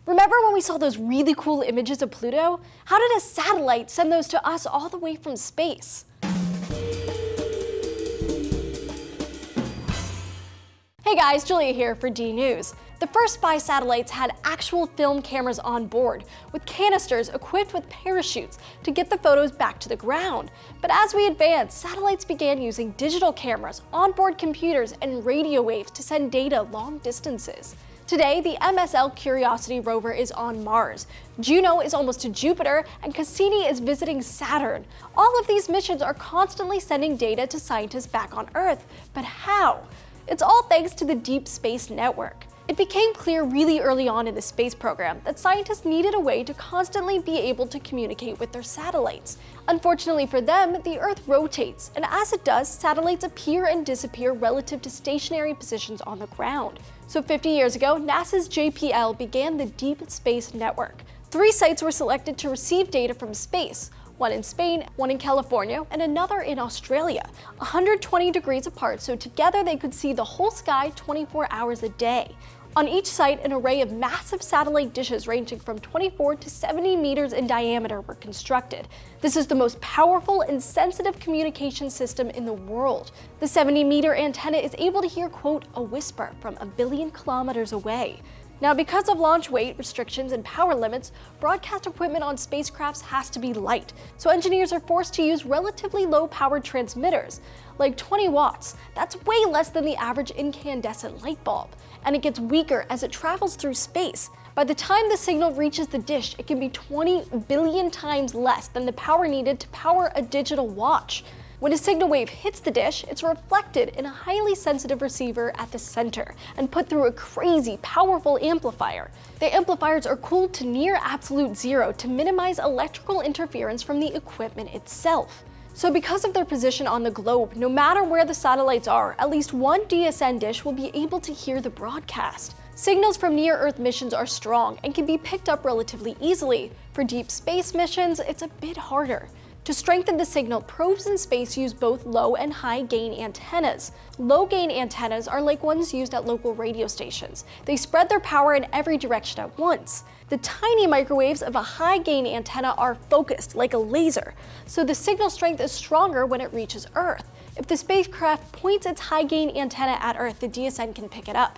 Remember when we saw those really cool images of Pluto? How did a satellite send those to us all the way from space? Hey guys, Julia here for DNews. The first spy satellites had actual film cameras on board, with canisters equipped with parachutes to get the photos back to the ground. But as we advanced, satellites began using digital cameras, onboard computers, and radio waves to send data long distances. Today, the MSL Curiosity rover is on Mars, Juno is almost to Jupiter, and Cassini is visiting Saturn. All of these missions are constantly sending data to scientists back on Earth. But how? It's all thanks to the Deep Space Network. It became clear really early on in the space program that scientists needed a way to constantly be able to communicate with their satellites. Unfortunately for them, the Earth rotates, and as it does, satellites appear and disappear relative to stationary positions on the ground. So 50 years ago, NASA's JPL began the Deep Space Network. 3 sites were selected to receive data from space. One in Spain, one in California, and another in Australia, 120 degrees apart, so together they could see the whole sky 24 hours a day. On each site, an array of massive satellite dishes ranging from 24 to 70 meters in diameter were constructed. This is the most powerful and sensitive communication system in the world. The 70-meter antenna is able to hear, quote, a whisper from 1 billion kilometers away. Now, because of launch weight restrictions and power limits, broadcast equipment on spacecrafts has to be light, so engineers are forced to use relatively low-powered transmitters, like 20 watts. That's way less than the average incandescent light bulb, and it gets weaker as it travels through space. By the time the signal reaches the dish, it can be 20 billion times less than the power needed to power a digital watch. When a signal wave hits the dish, it's reflected in a highly sensitive receiver at the center and put through a crazy, powerful amplifier. The amplifiers are cooled to near absolute zero to minimize electrical interference from the equipment itself. So because of their position on the globe, no matter where the satellites are, at least one DSN dish will be able to hear the broadcast. Signals from near-Earth missions are strong and can be picked up relatively easily. For deep space missions, it's a bit harder. To strengthen the signal, probes in space use both low and high gain antennas. Low gain antennas are like ones used at local radio stations. They spread their power in every direction at once. The tiny microwaves of a high gain antenna are focused like a laser, so the signal strength is stronger when it reaches Earth. If the spacecraft points its high gain antenna at Earth, the DSN can pick it up.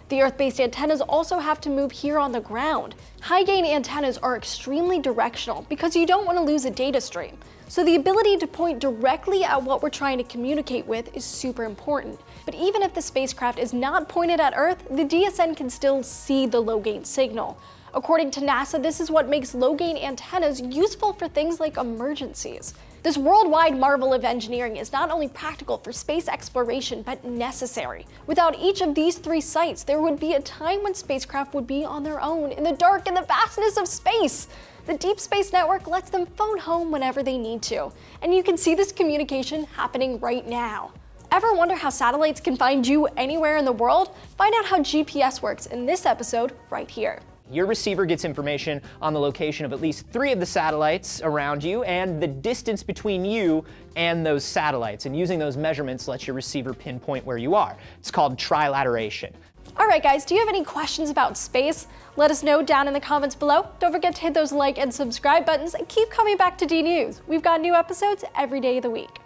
The Earth-based antennas also have to move here on the ground. High-gain antennas are extremely directional because you don't want to lose a data stream. So the ability to point directly at what we're trying to communicate with is super important. But even if the spacecraft is not pointed at Earth, the DSN can still see the low-gain signal. According to NASA, this is what makes low-gain antennas useful for things like emergencies. This worldwide marvel of engineering is not only practical for space exploration, but necessary. Without each of these 3 sites, there would be a time when spacecraft would be on their own in the dark and the vastness of space. The Deep Space Network lets them phone home whenever they need to, and you can see this communication happening right now. Ever wonder how satellites can find you anywhere in the world? Find out how GPS works in this episode right here. Your receiver gets information on the location of at least 3 of the satellites around you and the distance between you and those satellites. And using those measurements lets your receiver pinpoint where you are. It's called trilateration. All right, guys, do you have any questions about space? Let us know down in the comments below. Don't forget to hit those like and subscribe buttons and keep coming back to DNews. We've got new episodes every day of the week.